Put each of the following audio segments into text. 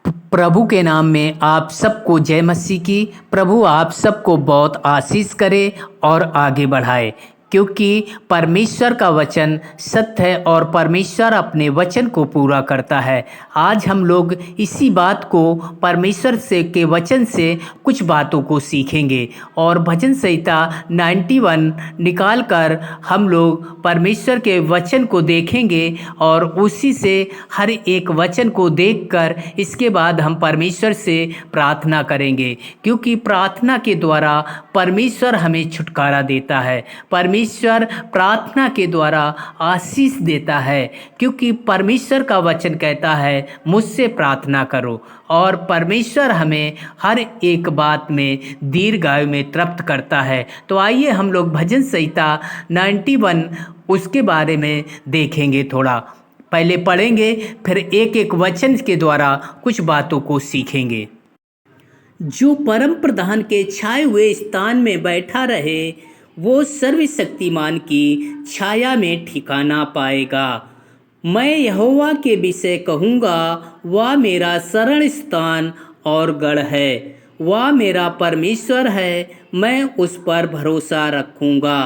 प्रभु के नाम में आप सबको जय मसीह की। प्रभु आप सबको बहुत आशीष करे और आगे बढ़ाए, क्योंकि परमेश्वर का वचन सत्य है और परमेश्वर अपने वचन को पूरा करता है। आज हम लोग इसी बात को परमेश्वर से के वचन से कुछ बातों को सीखेंगे और भजन संहिता 91 निकाल कर हम लोग परमेश्वर के वचन को देखेंगे और उसी से हर एक वचन को देखकर इसके बाद हम परमेश्वर से प्रार्थना करेंगे, क्योंकि प्रार्थना के द्वारा परमेश्वर हमें छुटकारा देता है। परमेश्वर प्रार्थना के द्वारा आशीष देता है, क्योंकि परमेश्वर का वचन कहता है मुझसे प्रार्थना करो, और परमेश्वर हमें हर एक बात में दीर्घायु में तृप्त करता है। तो आइए हम लोग भजन संहिता 91 उसके बारे में देखेंगे। थोड़ा पहले पढ़ेंगे, फिर एक एक वचन के द्वारा कुछ बातों को सीखेंगे। जो परम प्रधान के छाए हुए स्थान में बैठा रहे, वो सर्वशक्तिमान की छाया में ठिकाना पाएगा। मैं यहोवा के विषय कहूँगा, वह मेरा शरण स्थान और गढ़ है, वह मेरा परमेश्वर है, मैं उस पर भरोसा रखूँगा।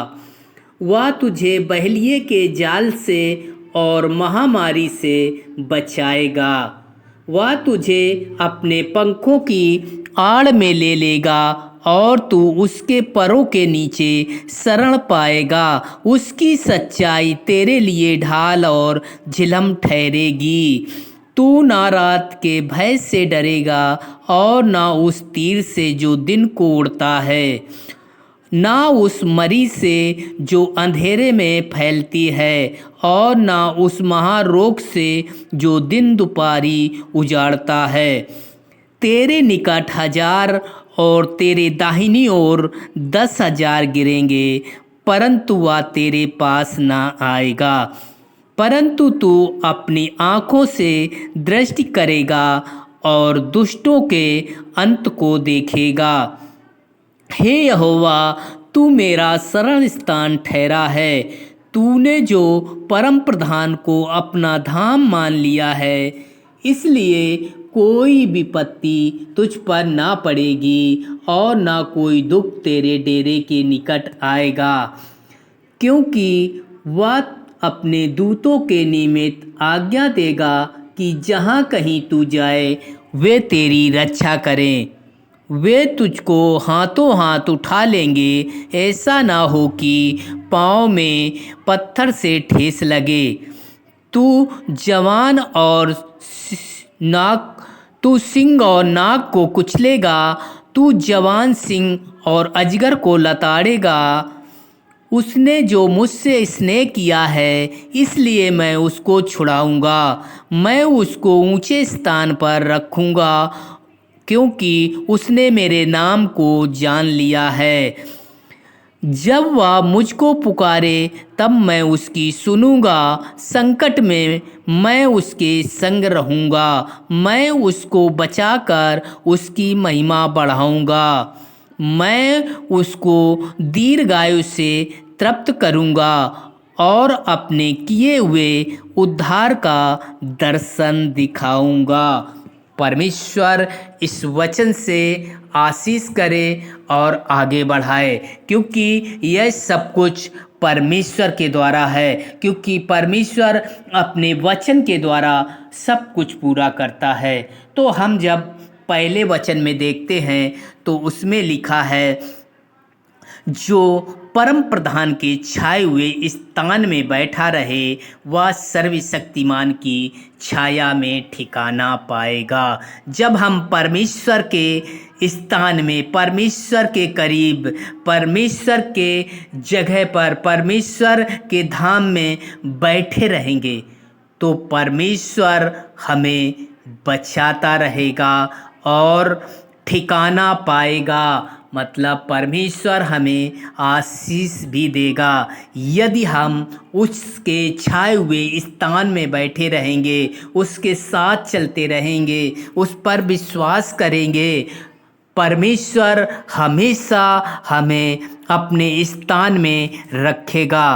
वह तुझे बहलिये के जाल से और महामारी से बचाएगा। वह तुझे अपने पंखों की आड़ में ले लेगा और तू उसके परों के नीचे शरण पाएगा। उसकी सच्चाई तेरे लिए ढाल और झिलम ठहरेगी। तू ना रात के भय से डरेगा और ना उस तीर से जो दिन को उड़ता है, ना उस मरी से जो अंधेरे में फैलती है, और ना उस महारोग से जो दिन दुपारी उजाड़ता है। तेरे निकट 1000 और तेरे दाहिनी ओर 10,000 गिरेंगे, परंतु वह तेरे पास ना आएगा। परंतु तू अपनी आँखों से दृष्टि करेगा और दुष्टों के अंत को देखेगा। हे यहोवा, तू मेरा शरण स्थान ठहरा है। तूने जो परम प्रधान को अपना धाम मान लिया है, इसलिए कोई विपत्ति तुझ पर ना पड़ेगी और ना कोई दुख तेरे डेरे के निकट आएगा, क्योंकि वह अपने दूतों के निमित्त आज्ञा देगा कि जहाँ कहीं तू जाए वे तेरी रक्षा करें। वे तुझको हाथों हाथ उठा लेंगे, ऐसा ना हो कि पाँव में पत्थर से ठेस लगे। तू जवान और तू सिंह और नाग को कुचलेगा। तू जवान सिंह और अजगर को लताड़ेगा। उसने जो मुझसे स्नेह किया है, इसलिए मैं उसको छुड़ाऊंगा। मैं उसको ऊंचे स्थान पर रखूंगा, क्योंकि उसने मेरे नाम को जान लिया है। जब वह मुझको पुकारे तब मैं उसकी सुनूंगा। संकट में मैं उसके संग रहूंगा। मैं उसको बचाकर उसकी महिमा बढ़ाऊंगा। मैं उसको दीर्घायु से तृप्त करूंगा और अपने किए हुए उद्धार का दर्शन दिखाऊंगा। परमेश्वर इस वचन से आशीष करे और आगे बढ़ाए, क्योंकि यह सब कुछ परमेश्वर के द्वारा है, क्योंकि परमेश्वर अपने वचन के द्वारा सब कुछ पूरा करता है। तो हम जब पहले वचन में देखते हैं तो उसमें लिखा है, जो परम प्रधान के छाए हुए स्थान में बैठा रहे, वह सर्वशक्तिमान की छाया में ठिकाना पाएगा। जब हम परमेश्वर के स्थान में, परमेश्वर के करीब, परमेश्वर के जगह पर, परमेश्वर के धाम में बैठे रहेंगे, तो परमेश्वर हमें बचाता रहेगा और ठिकाना पाएगा। मतलब परमेश्वर हमें आशीष भी देगा। यदि हम उसके छाए हुए स्थान में बैठे रहेंगे, उसके साथ चलते रहेंगे, उस पर विश्वास करेंगे, परमेश्वर हमेशा हमें अपने स्थान में रखेगा।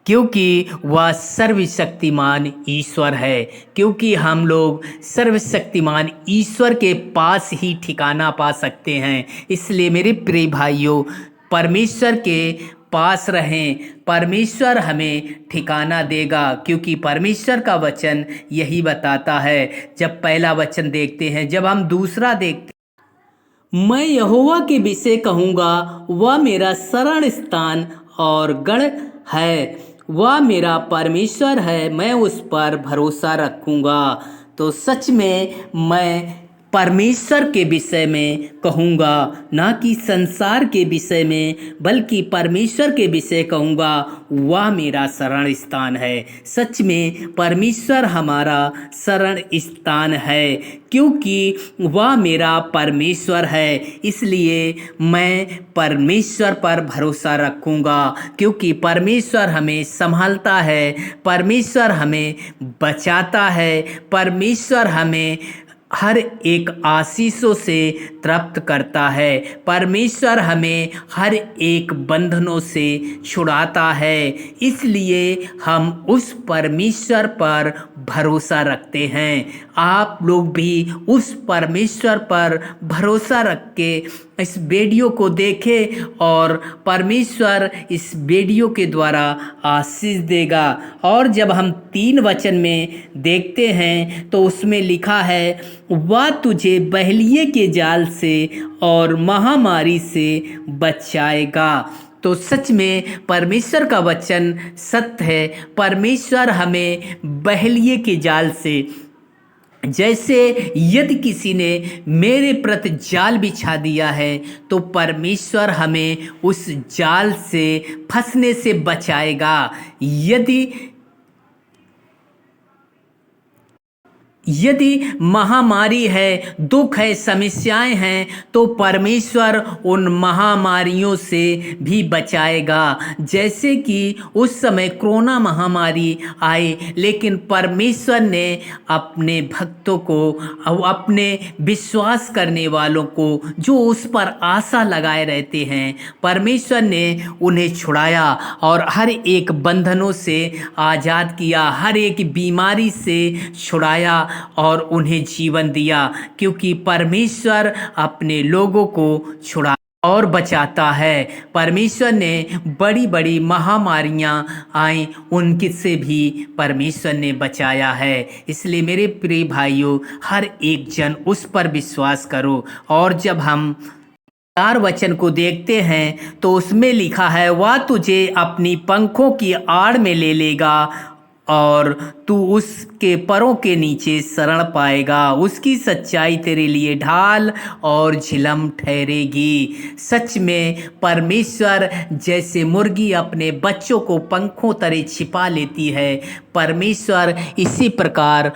क्योंकि वह सर्वशक्तिमान ईश्वर है। क्योंकि हम लोग सर्वशक्तिमान ईश्वर के पास ही ठिकाना पा सकते हैं। इसलिए मेरे प्रिय भाइयों, परमेश्वर के पास रहें, परमेश्वर हमें ठिकाना देगा। क्योंकि परमेश्वर का वचन यही बताता है। जब पहला वचन देखते हैं, जब हम दूसरा देखते, मैं यहोवा के विषय कहूँगा, वह मेरा शरण स्थान और गढ़ है, वह मेरा परमेश्वर है, मैं उस पर भरोसा रखूँगा। तो सच में मैं परमेश्वर के विषय में कहूँगा, ना कि संसार के विषय में, बल्कि परमेश्वर के विषय कहूँगा। वह मेरा शरण स्थान है। सच में परमेश्वर हमारा शरण स्थान है, क्योंकि वह मेरा परमेश्वर है। इसलिए मैं परमेश्वर पर भरोसा रखूँगा, क्योंकि परमेश्वर हमें संभालता है, परमेश्वर हमें बचाता है, परमेश्वर हमें हर एक आशीषों से तृप्त करता है, परमेश्वर हमें हर एक बंधनों से छुड़ाता है। इसलिए हम उस परमेश्वर पर भरोसा रखते हैं। आप लोग भी उस परमेश्वर पर भरोसा रख के इस वीडियो को देखें और परमेश्वर इस वीडियो के द्वारा आशीष देगा। और जब हम 3 वचन में देखते हैं तो उसमें लिखा है, वह तुझे बहलिये के जाल से और महामारी से बचाएगा। तो सच में परमेश्वर का वचन सत्य है। परमेश्वर हमें बहलिये के जाल से, जैसे यदि किसी ने मेरे प्रति जाल बिछा दिया है, तो परमेश्वर हमें उस जाल से फंसने से बचाएगा। यदि महामारी है, दुख है, समस्याएं हैं, तो परमेश्वर उन महामारियों से भी बचाएगा। जैसे कि उस समय कोरोना महामारी आई, लेकिन परमेश्वर ने अपने भक्तों को, अपने विश्वास करने वालों को, जो उस पर आशा लगाए रहते हैं, परमेश्वर ने उन्हें छुड़ाया और हर एक बंधनों से आज़ाद किया, हर एक बीमारी से छुड़ाया और उन्हें जीवन दिया। क्योंकि परमेश्वर अपने लोगों को छुड़ा और बचाता है। परमेश्वर ने बड़ी बड़ी महामारियां आई, उनके से भी परमेश्वर ने बचाया है। इसलिए मेरे प्रिय भाइयों, हर एक जन उस पर विश्वास करो। और जब हम 4 वचन को देखते हैं तो उसमें लिखा है, वह तुझे अपनी पंखों की आड़ में ले लेगा और तू उसके परों के नीचे शरण पाएगा। उसकी सच्चाई तेरे लिए ढाल और झिलम ठहरेगी। सच में परमेश्वर जैसे मुर्गी अपने बच्चों को पंखों तले छिपा लेती है, परमेश्वर इसी प्रकार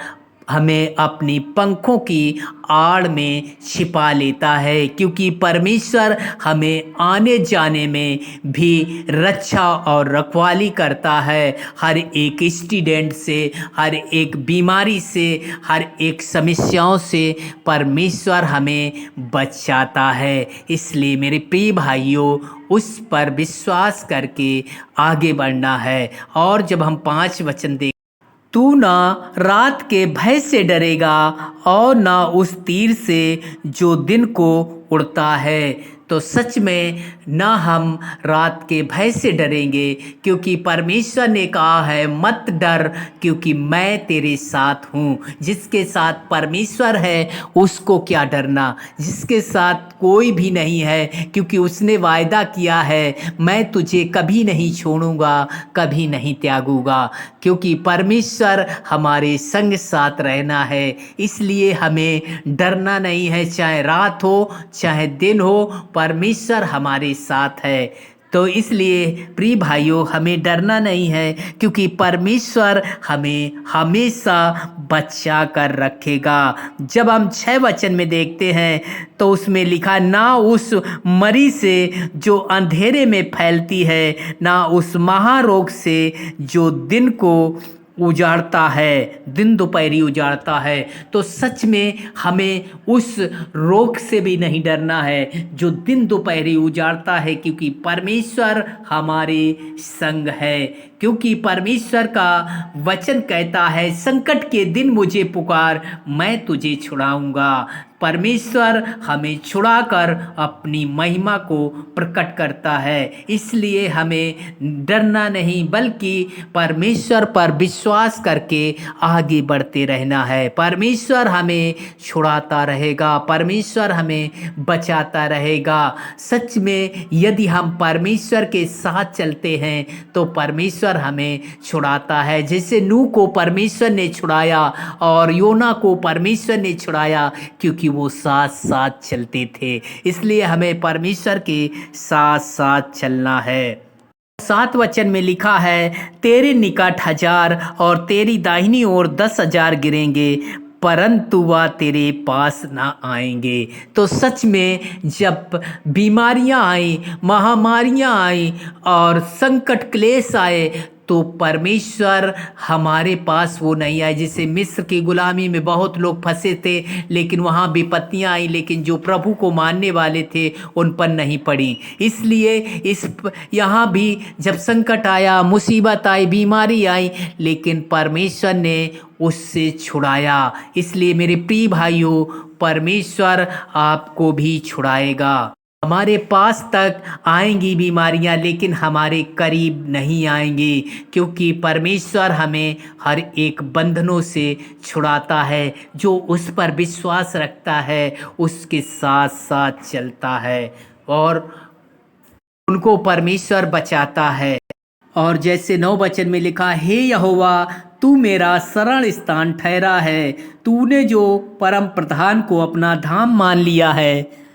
हमें अपनी पंखों की आड़ में छिपा लेता है। क्योंकि परमेश्वर हमें आने जाने में भी रक्षा और रखवाली करता है। हर एक एक्सीडेंट से, हर एक बीमारी से, हर एक समस्याओं से परमेश्वर हमें बचाता है। इसलिए मेरे प्रिय भाइयों, उस पर विश्वास करके आगे बढ़ना है। और जब हम 5 वचन देख, तू ना रात के भय से डरेगा और ना उस तीर से जो दिन को उड़ता है। तो सच में ना हम रात के भय से डरेंगे, क्योंकि परमेश्वर ने कहा है, मत डर, क्योंकि मैं तेरे साथ हूँ। जिसके साथ परमेश्वर है उसको क्या डरना, जिसके साथ कोई भी नहीं है, क्योंकि उसने वायदा किया है, मैं तुझे कभी नहीं छोड़ूंगा, कभी नहीं त्यागूंगा। क्योंकि परमेश्वर हमारे संग साथ रहना है। इसलिए हमें डरना नहीं है, चाहे रात हो चाहे दिन हो, परमेश्वर हमारे साथ है। तो इसलिए प्रिय भाइयों, हमें डरना नहीं है, क्योंकि परमेश्वर हमें हमेशा बचा कर रखेगा। जब हम 6 वचन में देखते हैं तो उसमें लिखा, ना उस मरी से जो अंधेरे में फैलती है, ना उस महारोग से जो दिन को उजाड़ता है, दिन दोपहरी उजाड़ता है। तो सच में हमें उस रोग से भी नहीं डरना है जो दिन दोपहरी उजाड़ता है, क्योंकि परमेश्वर हमारे संग है। क्योंकि परमेश्वर का वचन कहता है, संकट के दिन मुझे पुकार, मैं तुझे छुड़ाऊंगा। परमेश्वर हमें छुड़ाकर अपनी महिमा को प्रकट करता है। इसलिए हमें डरना नहीं, बल्कि परमेश्वर पर विश्वास करके आगे बढ़ते रहना है। परमेश्वर हमें छुड़ाता रहेगा, परमेश्वर हमें बचाता रहेगा। सच में यदि हम परमेश्वर के साथ चलते हैं तो परमेश्वर हमें छुड़ाता है। जैसे नूह को परमेश्वर ने छुड़ाया और योना को परमेश्वर ने छुड़ाया, क्योंकि वो साथ साथ चलते थे। इसलिए हमें परमेश्वर के साथ साथ चलना है। 7 वचन में लिखा है, तेरे निकट 1000 और तेरी दाहिनी ओर 10,000 गिरेंगे, परंतु वह तेरे पास ना आएंगे। तो सच में जब बीमारियां आई, महामारियां आई और संकट क्लेश आए, तो परमेश्वर हमारे पास वो नहीं आए। जैसे मिस्र की गुलामी में बहुत लोग फंसे थे, लेकिन वहाँ विपत्तियाँ आई, लेकिन जो प्रभु को मानने वाले थे उन पर नहीं पड़ी। इसलिए यहाँ भी जब संकट आया, मुसीबत आई, बीमारी आई, लेकिन परमेश्वर ने उससे छुड़ाया। इसलिए मेरे प्रिय भाइयों, परमेश्वर आपको भी छुड़ाएगा। हमारे पास तक आएंगी बीमारियां, लेकिन हमारे करीब नहीं आएंगी, क्योंकि परमेश्वर हमें हर एक बंधनों से छुड़ाता है। जो उस पर विश्वास रखता है उसके साथ साथ चलता है और उनको परमेश्वर बचाता है। और जैसे 9 वचन में लिखा, हे यहोवा, तू मेरा शरण स्थान ठहरा है, तूने जो परम प्रधान को अपना धाम मान लिया है।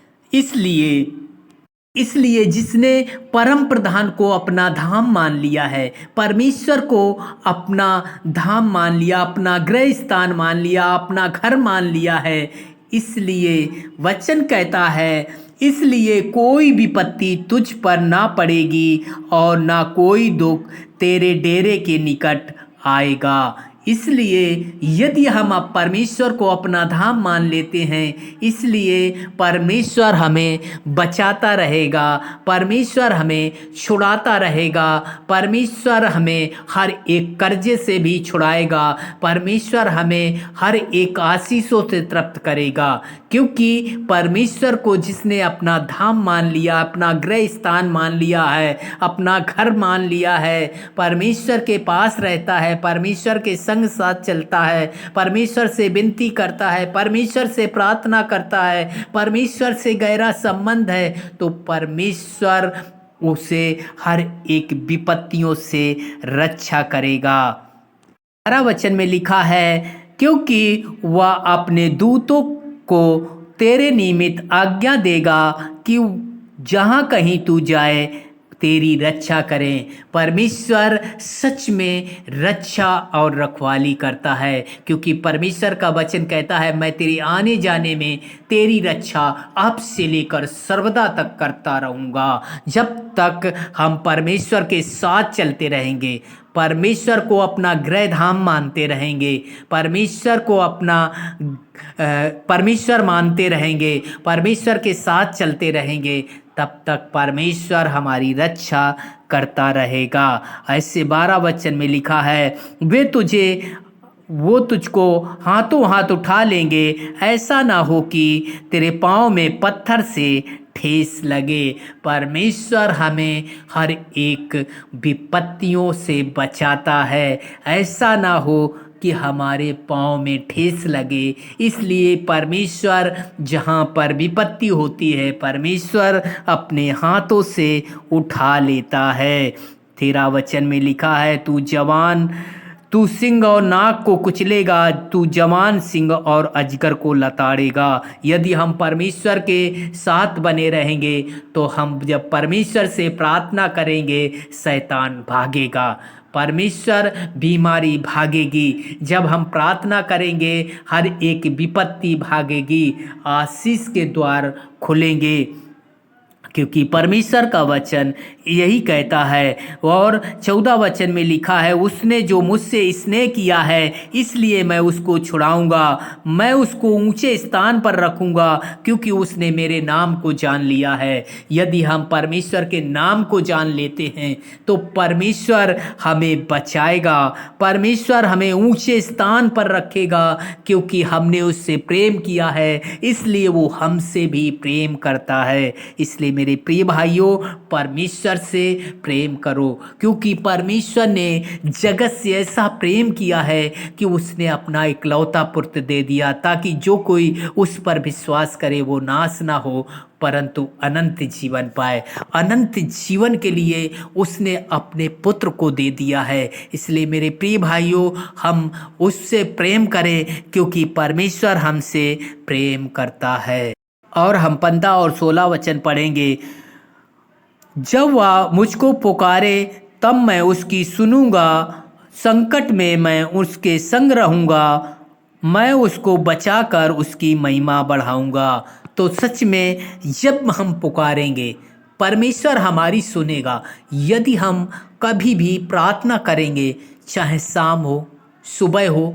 इसलिए जिसने परम प्रधान को अपना धाम मान लिया है, परमेश्वर को अपना धाम मान लिया, अपना गृह स्थान मान लिया, अपना घर मान लिया है, इसलिए वचन कहता है, इसलिए कोई विपत्ति तुझ पर ना पड़ेगी और ना कोई दुख तेरे डेरे के निकट आएगा। इसलिए यदि हम अब परमेश्वर को अपना धाम मान लेते हैं, इसलिए परमेश्वर हमें बचाता रहेगा, परमेश्वर हमें छुड़ाता रहेगा, परमेश्वर हमें हर एक कर्जे से भी छुड़ाएगा, परमेश्वर हमें हर एक आशीषों से तृप्त करेगा। क्योंकि परमेश्वर को जिसने अपना धाम मान लिया, अपना गृह स्थान मान लिया है, अपना घर मान लिया है, परमेश्वर के पास रहता है, परमेश्वर के संग साथ चलता है, परमेश्वर से विनती करता है, परमेश्वर से प्रार्थना करता है, परमेश्वर से गहरा संबंध है, तो परमेश्वर उसे हर एक विपत्तियों से रक्षा करेगा। 12 वचन में लिखा है, क्योंकि वह अपने दूतों को तेरे निमित्त आज्ञा देगा कि जहाँ कहीं तू जाए तेरी रक्षा करें। परमेश्वर सच में रक्षा और रखवाली करता है, क्योंकि परमेश्वर का वचन कहता है, मैं तेरे आने जाने में तेरी रक्षा अब से लेकर सर्वदा तक करता रहूँगा। जब तक हम परमेश्वर के साथ चलते रहेंगे, परमेश्वर को अपना गृह धाम मानते रहेंगे, परमेश्वर मानते रहेंगे, परमेश्वर के साथ चलते रहेंगे, तब तक परमेश्वर हमारी रक्षा करता रहेगा। ऐसे 12 वचन में लिखा है, वो तुझको हाथों हाथ उठा लेंगे, ऐसा ना हो कि तेरे पाँव में पत्थर से ठेस लगे। परमेश्वर हमें हर एक विपत्तियों से बचाता है, ऐसा ना हो कि हमारे पाँव में ठेस लगे। इसलिए परमेश्वर जहाँ पर विपत्ति होती है, परमेश्वर अपने हाथों से उठा लेता है। 13 वचन में लिखा है, तू सिंह और नाग को कुचलेगा, तू जवान सिंह और अजगर को लताड़ेगा। यदि हम परमेश्वर के साथ बने रहेंगे, तो हम जब परमेश्वर से प्रार्थना करेंगे, शैतान भागेगा, परमेश्वर बीमारी भागेगी। जब हम प्रार्थना करेंगे, हर एक विपत्ति भागेगी, आशीष के द्वार खुलेंगे, क्योंकि परमेश्वर का वचन यही कहता है। और 14 वचन में लिखा है, उसने जो मुझसे स्नेह किया है इसलिए मैं उसको छुड़ाऊंगा, मैं उसको ऊंचे स्थान पर रखूंगा क्योंकि उसने मेरे नाम को जान लिया है। यदि हम परमेश्वर के नाम को जान लेते हैं तो परमेश्वर हमें बचाएगा, परमेश्वर हमें ऊंचे स्थान पर रखेगा क्योंकि हमने उससे प्रेम किया है, इसलिए वो हमसे भी प्रेम करता है। इसलिए मेरे प्रिय भाइयों, परमेश्वर से प्रेम करो क्योंकि परमेश्वर ने जगत से ऐसा प्रेम किया है कि उसने अपना इकलौता पुत्र दे दिया ताकि जो कोई उस पर विश्वास करे वो नाश ना हो परंतु अनंत जीवन पाए। अनंत जीवन के लिए उसने अपने पुत्र को दे दिया है। इसलिए मेरे प्रिय भाइयों, हम उससे प्रेम करें क्योंकि परमेश्वर हमसे प्रेम करता है। और हम 15 और 16 वचन पढ़ेंगे। जब वह मुझको पुकारे तब मैं उसकी सुनूंगा, संकट में मैं उसके संग रहूंगा, मैं उसको बचाकर उसकी महिमा बढ़ाऊंगा। तो सच में जब हम पुकारेंगे परमेश्वर हमारी सुनेगा। यदि हम कभी भी प्रार्थना करेंगे, चाहे शाम हो सुबह हो,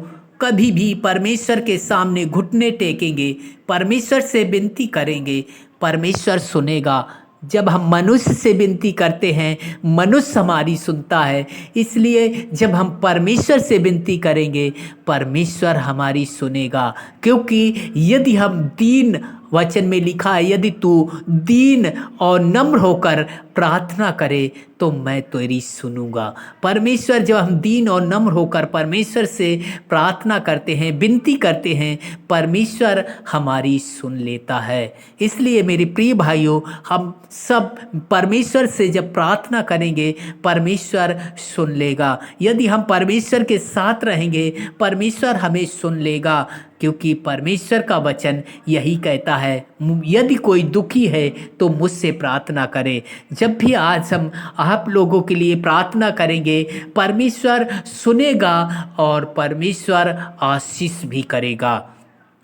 कभी भी परमेश्वर के सामने घुटने टेकेंगे, परमेश्वर से विनती करेंगे, परमेश्वर सुनेगा। जब हम मनुष्य से विनती करते हैं मनुष्य हमारी सुनता है, इसलिए जब हम परमेश्वर से विनती करेंगे परमेश्वर हमारी सुनेगा। क्योंकि यदि हम दीन, वचन में लिखा है, यदि तू दीन और नम्र होकर प्रार्थना करे तो मैं तेरी सुनूंगा। परमेश्वर, जब हम दीन और नम्र होकर परमेश्वर से प्रार्थना करते हैं, विनती करते हैं, परमेश्वर हमारी सुन लेता है। इसलिए मेरे प्रिय भाइयों, हम सब परमेश्वर से जब प्रार्थना करेंगे परमेश्वर सुन लेगा। यदि हम परमेश्वर के साथ रहेंगे परमेश्वर हमें सुन लेगा क्योंकि परमेश्वर का वचन यही कहता है, यदि कोई दुखी है तो मुझसे प्रार्थना करे। जब भी आज हम आप लोगों के लिए प्रार्थना करेंगे परमेश्वर सुनेगा और परमेश्वर आशीष भी करेगा।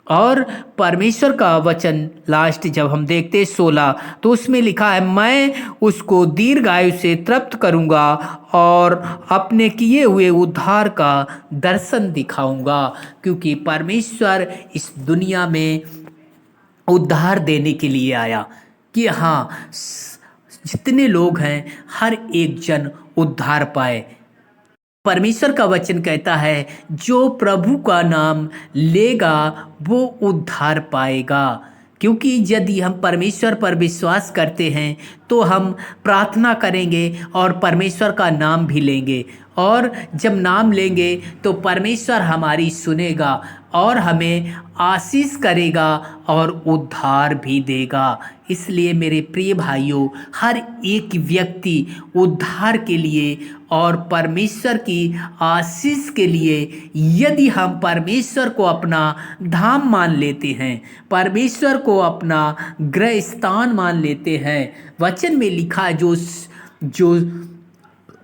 और परमेश्वर का वचन लास्ट जब हम देखते हैं 16, तो उसमें लिखा है, मैं उसको दीर्घायु से तृप्त करूंगा और अपने किए हुए उद्धार का दर्शन दिखाऊंगा। क्योंकि परमेश्वर इस दुनिया में उद्धार देने के लिए आया कि हाँ, जितने लोग हैं हर एक जन उद्धार पाए। परमेश्वर का वचन कहता है, जो प्रभु का नाम लेगा वो उद्धार पाएगा। क्योंकि यदि हम परमेश्वर पर विश्वास करते हैं तो हम प्रार्थना करेंगे और परमेश्वर का नाम भी लेंगे, और जब नाम लेंगे तो परमेश्वर हमारी सुनेगा और हमें आशीष करेगा और उद्धार भी देगा। इसलिए मेरे प्रिय भाइयों, हर एक व्यक्ति उद्धार के लिए और परमेश्वर की आशीष के लिए, यदि हम परमेश्वर को अपना धाम मान लेते हैं, परमेश्वर को अपना गृह स्थान मान लेते हैं, वचन में लिखा है, जो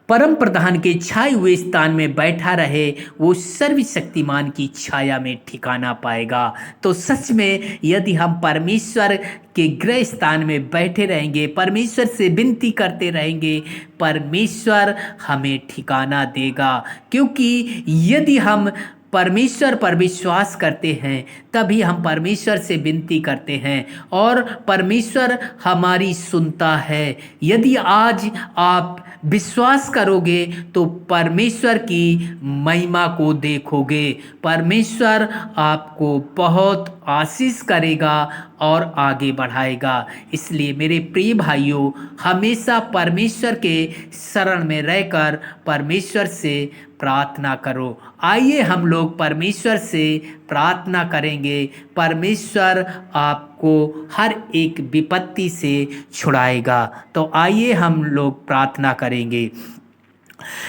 परम प्रधान के छाए हुए स्थान में बैठा रहे वो सर्वशक्तिमान की छाया में ठिकाना पाएगा। तो सच में यदि हम परमेश्वर के गृह स्थान में बैठे रहेंगे, परमेश्वर से विनती करते रहेंगे, परमेश्वर हमें ठिकाना देगा। क्योंकि यदि हम परमेश्वर पर विश्वास करते हैं तभी हम परमेश्वर से विनती करते हैं और परमेश्वर हमारी सुनता है। यदि आज आप विश्वास करोगे तो परमेश्वर की महिमा को देखोगे, परमेश्वर आपको बहुत आशीष करेगा और आगे बढ़ाएगा। इसलिए मेरे प्रिय भाइयों, हमेशा परमेश्वर के शरण में रहकर परमेश्वर से प्रार्थना करो। आइए हम लोग परमेश्वर से प्रार्थना करेंगे, परमेश्वर आपको हर एक विपत्ति से छुड़ाएगा। तो आइए हम लोग प्रार्थना करेंगे।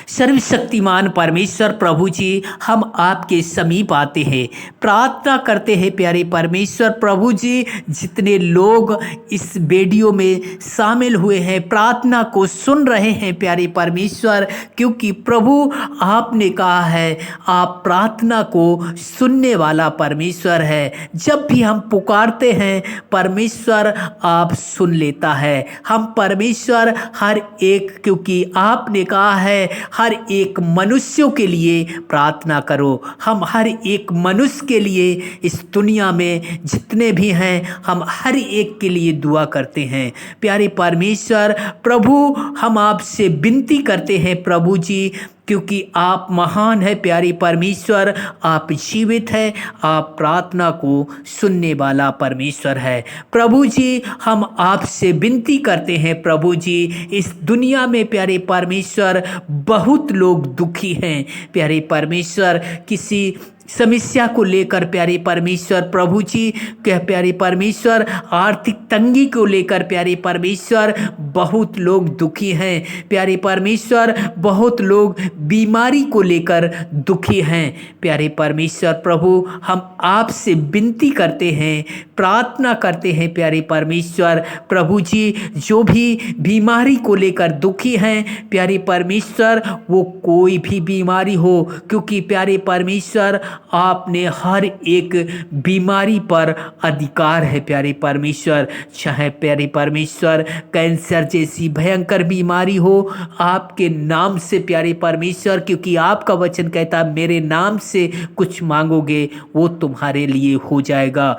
सर्वशक्तिमान परमेश्वर प्रभु जी, हम आपके समीप आते हैं, प्रार्थना करते हैं प्यारे परमेश्वर प्रभु जी। जितने लोग इस वीडियो में शामिल हुए हैं, प्रार्थना को सुन रहे हैं प्यारे परमेश्वर, क्योंकि प्रभु आपने कहा है आप प्रार्थना को सुनने वाला परमेश्वर है। जब भी हम पुकारते हैं परमेश्वर आप सुन लेता है। हम परमेश्वर हर एक, क्योंकि आपने कहा है हर एक मनुष्यों के लिए प्रार्थना करो। हम हर एक मनुष्य के लिए इस दुनिया में जितने भी हैं, हम हर एक के लिए दुआ करते हैं। प्यारे परमेश्वर प्रभु, हम आपसे विनती करते हैं प्रभु जी, क्योंकि आप महान है प्यारे परमेश्वर, आप जीवित है, आप प्रार्थना को सुनने वाला परमेश्वर है। प्रभु जी, हम आपसे विनती करते हैं प्रभु जी, इस दुनिया में प्यारे परमेश्वर बहुत लोग दुखी हैं प्यारे परमेश्वर, किसी समस्या को लेकर प्यारे परमेश्वर प्रभु जी, क्या प्यारे परमेश्वर आर्थिक तंगी को लेकर प्यारे परमेश्वर बहुत लोग दुखी हैं प्यारे परमेश्वर, बहुत लोग बीमारी को लेकर दुखी हैं प्यारे परमेश्वर प्रभु। हम आपसे विनती करते हैं, प्रार्थना करते हैं प्यारे परमेश्वर प्रभु जी, जो भी बीमारी को लेकर दुखी हैं प्यारे परमेश्वर, वो कोई भी बीमारी हो, क्योंकि प्यारे परमेश्वर आपने हर एक बीमारी पर अधिकार है प्यारे परमेश्वर। चाहे प्यारे परमेश्वर कैंसर जैसी भयंकर बीमारी हो, आपके नाम से प्यारे परमेश्वर, क्योंकि आपका वचन कहता मेरे नाम से कुछ मांगोगे वो तुम्हारे लिए हो जाएगा।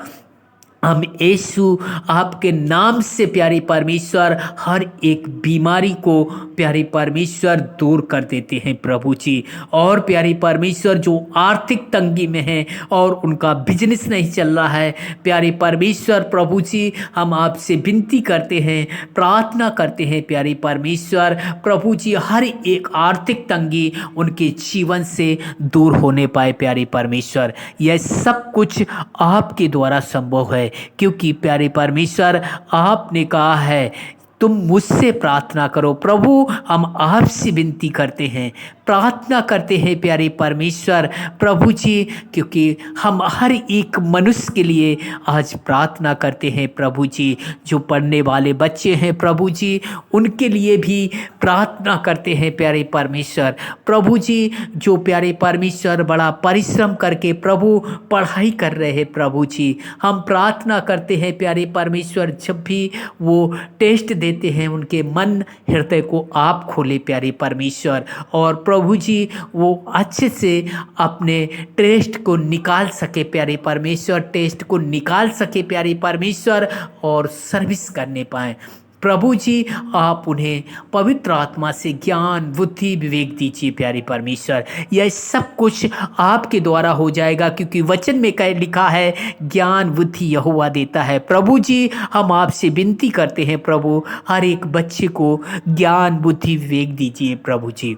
हम यीशु आपके नाम से प्यारे परमेश्वर हर एक बीमारी को प्यारे परमेश्वर दूर कर देते हैं प्रभु जी। और प्यारे परमेश्वर जो आर्थिक तंगी में हैं और उनका बिजनेस नहीं चल रहा है प्यारे परमेश्वर प्रभु जी, हम आपसे विनती करते हैं, प्रार्थना करते हैं प्यारे परमेश्वर प्रभु जी, हर एक आर्थिक तंगी उनके जीवन से दूर होने पाए प्यारे परमेश्वर। यह सब कुछ आपके द्वारा संभव है, क्योंकि प्यारे परमेश्वर आपने कहा है तुम मुझसे प्रार्थना करो। प्रभु हम आपसे विनती करते हैं, प्रार्थना करते हैं प्यारे परमेश्वर प्रभु जी, क्योंकि हम हर एक मनुष्य के लिए आज प्रार्थना करते हैं प्रभु जी। जो पढ़ने वाले बच्चे हैं प्रभु जी, उनके लिए भी प्रार्थना करते हैं प्यारे परमेश्वर प्रभु जी। जो प्यारे परमेश्वर बड़ा परिश्रम करके प्रभु पढ़ाई कर रहे हैं प्रभु जी, हम प्रार्थना करते हैं प्यारे परमेश्वर, जब भी वो टेस्ट देते हैं उनके मन हृदय को आप खोले प्यारे परमेश्वर, और प्रभु जी वो अच्छे से अपने टेस्ट को निकाल सके प्यारे परमेश्वर, टेस्ट को निकाल सके प्यारे परमेश्वर, और सर्विस करने पाएँ प्रभु जी। आप उन्हें पवित्र आत्मा से ज्ञान बुद्धि विवेक दीजिए प्यारे परमेश्वर। यह सब कुछ आपके द्वारा हो जाएगा, क्योंकि वचन में कह लिखा है ज्ञान बुद्धि यहोवा देता है। प्रभु जी हम आपसे विनती करते हैं प्रभु, हर एक बच्चे को ज्ञान बुद्धि विवेक दीजिए प्रभु जी।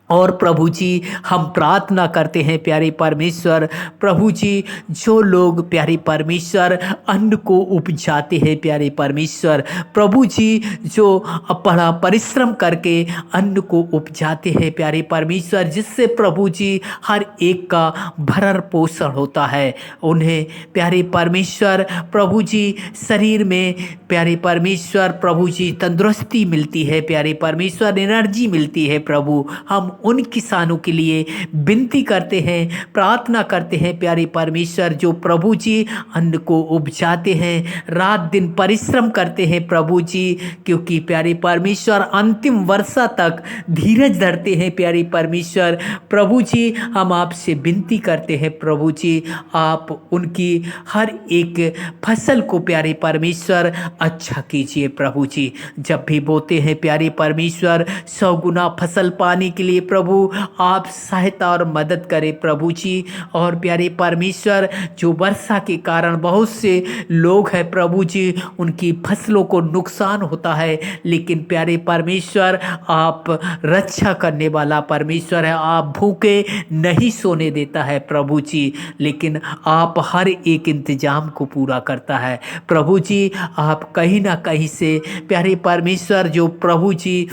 और प्रभु जी हम प्रार्थना करते हैं प्यारे परमेश्वर प्रभु जी, जो लोग प्यारे परमेश्वर अन्न को उपजाते हैं प्यारे परमेश्वर प्रभु जी, जो बड़ा परिश्रम करके अन्न को उपजाते हैं प्यारे परमेश्वर, जिससे प्रभु जी हर एक का भरण पोषण होता है, उन्हें प्यारे परमेश्वर प्रभु जी शरीर में प्यारे परमेश्वर प्रभु जी तंदुरुस्ती मिलती है प्यारे परमेश्वर, एनर्जी मिलती है प्रभु। हम उन किसानों के लिए विनती करते हैं, प्रार्थना करते हैं प्यारे परमेश्वर, जो प्रभु जी अन्न को उपजाते हैं, रात दिन परिश्रम करते हैं प्रभु जी, क्योंकि प्यारे परमेश्वर अंतिम वर्षा तक धीरज धरते हैं प्यारे परमेश्वर प्रभु जी। हम आपसे विनती करते हैं प्रभु जी, आप उनकी हर एक फसल को प्यारे परमेश्वर अच्छा कीजिए प्रभु जी। जब भी बोते हैं प्यारे परमेश्वर 100 गुना फसल पाने के लिए प्रभु आप सहायता और मदद करें प्रभु जी। और प्यारे परमेश्वर जो वर्षा के कारण बहुत से लोग हैं प्रभु जी, उनकी फसलों को नुकसान होता है, लेकिन प्यारे परमेश्वर आप रक्षा करने वाला परमेश्वर है, आप भूखे नहीं सोने देता है प्रभु जी, लेकिन आप हर एक इंतजाम को पूरा करता है प्रभु जी। आप कहीं ना कहीं से प्यारे परमेश्वर जो प्रभु जी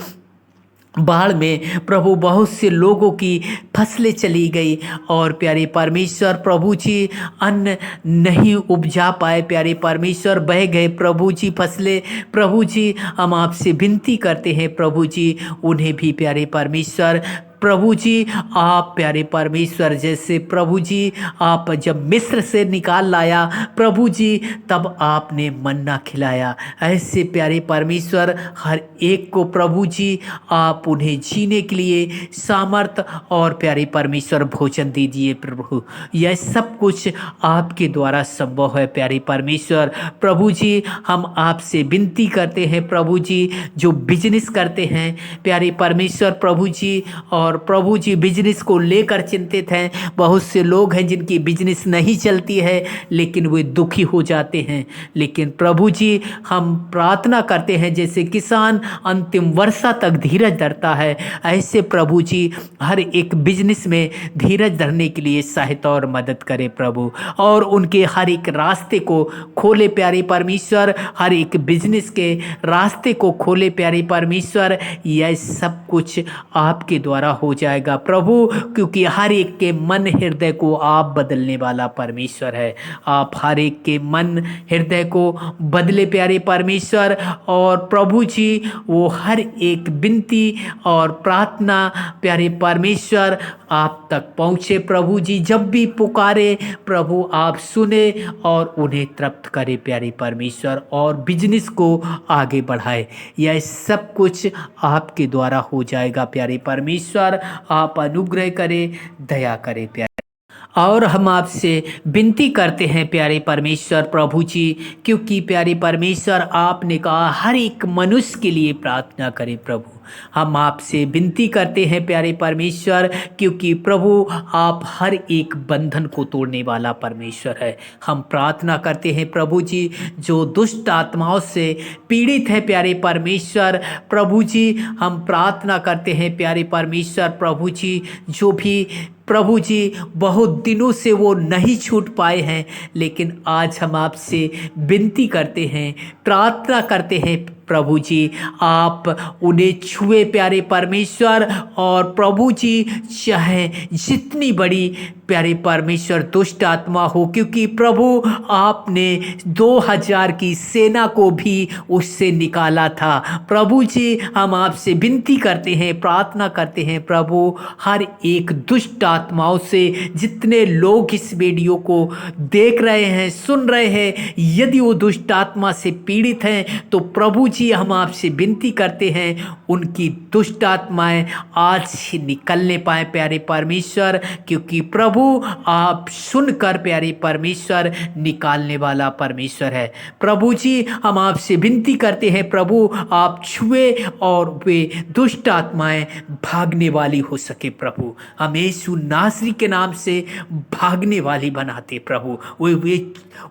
बाढ़ में प्रभु बहुत से लोगों की फसलें चली गई और प्यारे परमेश्वर प्रभु जी अन्न नहीं उपजा पाए। प्यारे परमेश्वर बह गए प्रभु जी फसलें। प्रभु जी हम आपसे विनती करते हैं प्रभु जी उन्हें भी प्यारे परमेश्वर प्रभु जी आप प्यारे परमेश्वर जैसे प्रभु जी आप जब मिस्र से निकाल लाया प्रभु जी तब आपने मन्ना खिलाया। ऐसे प्यारे परमेश्वर हर एक को प्रभु जी आप उन्हें जीने के लिए सामर्थ और प्यारे परमेश्वर भोजन दीजिए प्रभु। यह सब कुछ आपके द्वारा संभव है प्यारे परमेश्वर। प्रभु जी हम आपसे विनती करते हैं प्रभु जी जो बिजनेस करते हैं प्यारे परमेश्वर प्रभु जी और प्रभु जी बिजनेस को लेकर चिंतित हैं। बहुत से लोग हैं जिनकी बिजनेस नहीं चलती है लेकिन वे दुखी हो जाते हैं। लेकिन प्रभु जी हम प्रार्थना करते हैं जैसे किसान अंतिम वर्षा तक धीरज धरता है ऐसे प्रभु जी हर एक बिजनेस में धीरज धरने के लिए सहायता और मदद करे प्रभु और उनके हर एक रास्ते को खोले प्यारे परमेश्वर। हर एक बिजनेस के रास्ते को खोले प्यारे परमेश्वर। यह सब कुछ आपके द्वारा हो जाएगा प्रभु क्योंकि हर एक के मन हृदय को आप बदलने वाला परमेश्वर है। आप हर एक के मन हृदय को बदले प्यारे परमेश्वर और प्रभु जी वो हर एक विनती और प्रार्थना प्यारे परमेश्वर आप तक पहुँचे प्रभु जी। जब भी पुकारे प्रभु आप सुने और उन्हें तृप्त करे प्यारे परमेश्वर और बिजनेस को आगे बढ़ाए। यह सब कुछ आपके द्वारा हो जाएगा प्यारे परमेश्वर। आप अनुग्रह करें दया करें प्यारे और हम आपसे विनती करते हैं प्यारे परमेश्वर प्रभु जी क्योंकि प्यारे परमेश्वर आपने कहा हर एक मनुष्य के लिए प्रार्थना करें प्रभु। हम आपसे विनती करते हैं प्यारे परमेश्वर क्योंकि प्रभु आप हर एक बंधन को तोड़ने वाला परमेश्वर है। हम प्रार्थना करते हैं प्रभु जी जो दुष्ट आत्माओं से पीड़ित है प्यारे परमेश्वर प्रभु जी हम प्रार्थना करते हैं प्यारे परमेश्वर प्रभु जी जो भी प्रभु जी बहुत दिनों से वो नहीं छूट पाए हैं लेकिन आज हम आपसे विनती करते हैं प्रार्थना करते हैं प्रभु जी आप उन्हें छुए प्यारे परमेश्वर और प्रभु जी चाहे जितनी बड़ी प्यारे परमेश्वर दुष्ट आत्मा हो क्योंकि प्रभु आपने 2000 की सेना को भी उससे निकाला था। प्रभु जी हम आपसे विनती करते हैं प्रार्थना करते हैं प्रभु हर एक दुष्ट आत्माओं से जितने लोग इस वीडियो को देख रहे हैं सुन रहे हैं यदि वो दुष्ट आत्मा से पीड़ित हैं तो प्रभु जी हम आपसे विनती करते हैं उनकी दुष्ट आत्माएं आज ही निकलने पाए प्यारे परमेश्वर क्योंकि प्रभु आप सुनकर प्यारे परमेश्वर निकालने वाला परमेश्वर है। प्रभु जी हम आपसे विनती करते हैं प्रभु आप छुए और वे दुष्ट आत्माएं भागने वाली हो सके प्रभु। हम यीशु नासरी के नाम से भागने वाली बनाते प्रभु वे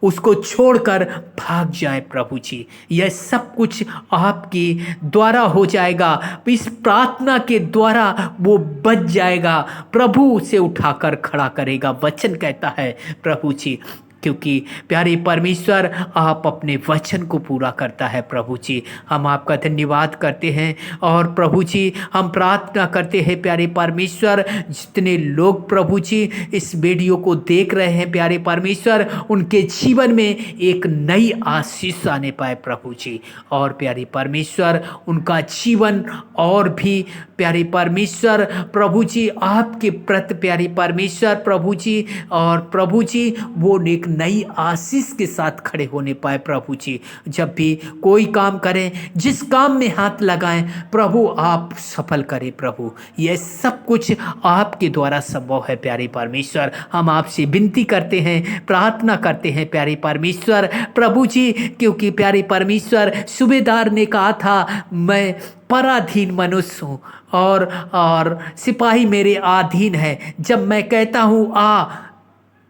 उसको छोड़कर भाग जाए प्रभु जी। यह सब कुछ आपके द्वारा हो जाएगा। इस प्रार्थना के द्वारा वो बच जाएगा प्रभु उसे उठाकर खड़ा करेगा वचन कहता है प्रभु जी क्योंकि प्यारे परमेश्वर आप अपने वचन को पूरा करता है प्रभु जी। हम आपका धन्यवाद करते हैं और प्रभु जी हम प्रार्थना करते हैं प्यारे परमेश्वर जितने लोग प्रभु जी इस वीडियो को देख रहे हैं प्यारे परमेश्वर उनके जीवन में एक नई आशीष आने पाए प्रभु जी और प्यारे परमेश्वर उनका जीवन और भी प्यारे परमेश्वर प्रभु जी आपके प्रति प्यारे परमेश्वर प्रभु जी और प्रभु जी वो एक नई आशीष के साथ खड़े होने पाए प्रभु जी। जब भी कोई काम करें जिस काम में हाथ लगाएं प्रभु आप सफल करें प्रभु। यह सब कुछ आपके द्वारा संभव है प्यारे परमेश्वर। हम आपसे विनती करते हैं प्रार्थना करते हैं प्यारे परमेश्वर प्रभु जी क्योंकि प्यारे परमेश्वर सूबेदार ने कहा था मैं पराधीन मनुष्य हूँ और सिपाही मेरे अधीन है जब मैं कहता हूँ आ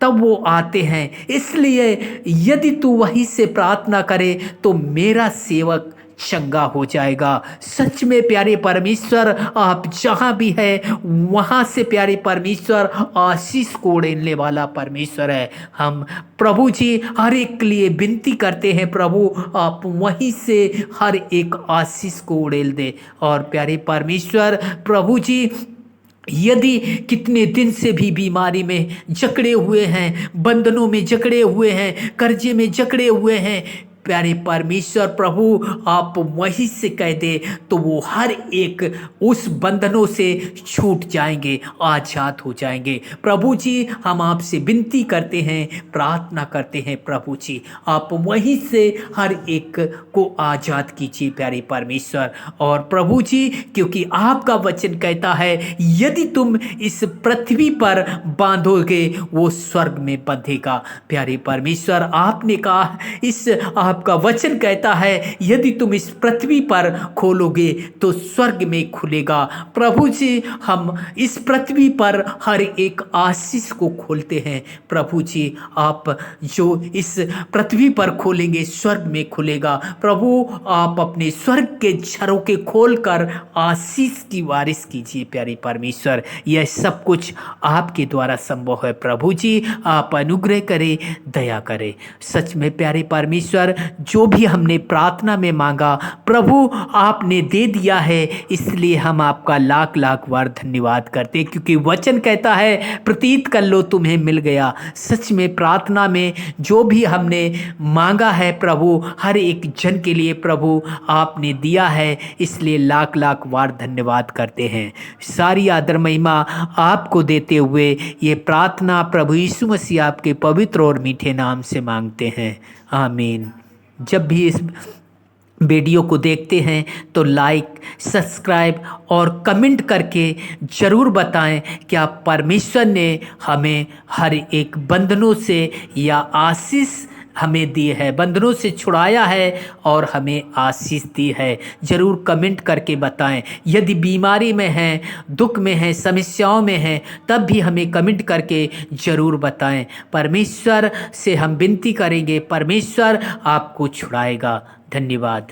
तब वो आते हैं। इसलिए यदि तू वहीं से प्रार्थना करे तो मेरा सेवक चंगा हो जाएगा। सच में प्यारे परमेश्वर, आप जहाँ भी है वहाँ से प्यारे परमेश्वर आशीष को उड़ेलने वाला परमेश्वर है। हम प्रभु जी हर एक के लिए विनती करते हैं, प्रभु आप वहीं से हर एक आशीष को उड़ेल दे। और प्यारे परमेश्वर प्रभु जी, यदि कितने दिन से भी बीमारी में जकड़े हुए हैं, बंधनों में जकड़े हुए हैं, कर्जे में जकड़े हुए हैं, प्यारे परमेश्वर प्रभु आप वहीं से कह दे तो वो हर एक उस बंधनों से छूट जाएंगे, आजाद हो जाएंगे। प्रभु जी हम आपसे विनती करते हैं, प्रार्थना करते हैं, प्रभु जी आप वहीं से हर एक को आजाद कीजिए प्यारे परमेश्वर। और प्रभु जी, क्योंकि आपका वचन कहता है यदि तुम इस पृथ्वी पर बांधोगे वो स्वर्ग में बंधेगा। प्यारे परमेश्वर आपने कहा, इस आपका वचन कहता है यदि तुम इस पृथ्वी पर खोलोगे तो स्वर्ग में खुलेगा। प्रभु जी हम इस पृथ्वी पर हर एक आशीष को खोलते हैं। प्रभु जी आप जो इस पृथ्वी पर खोलेंगे स्वर्ग में खुलेगा। प्रभु आप अपने स्वर्ग के झरोखे खोलकर आशीष की बारिश कीजिए प्यारे परमेश्वर। यह सब कुछ आपके द्वारा संभव है। प्रभु जी आप अनुग्रह करें, दया करें। सच में प्यारे परमेश्वर, जो भी हमने प्रार्थना में मांगा प्रभु आपने दे दिया है, इसलिए हम आपका लाख लाख बार धन्यवाद करते हैं, क्योंकि वचन कहता है प्रतीत कर लो तुम्हें मिल गया। सच में प्रार्थना में जो भी हमने मांगा है प्रभु हर एक जन के लिए प्रभु आपने दिया है, इसलिए लाख लाख बार धन्यवाद करते हैं। सारी आदर महिमा आपको देते हुए ये प्रार्थना प्रभु यीशु मसीह आपके पवित्र और मीठे नाम से मांगते हैं, आमीन। जब भी इस वीडियो को देखते हैं तो लाइक, सब्सक्राइब और कमेंट करके ज़रूर बताएं क्या परमेश्वर ने हमें हर एक बंधनों से या आशीष हमें दी है, बंधनों से छुड़ाया है और हमें आशीष दी है। ज़रूर कमेंट करके बताएं। यदि बीमारी में हैं, दुख में हैं, समस्याओं में हैं, तब भी हमें कमेंट करके ज़रूर बताएं। परमेश्वर से हम विनती करेंगे, परमेश्वर आपको छुड़ाएगा। धन्यवाद।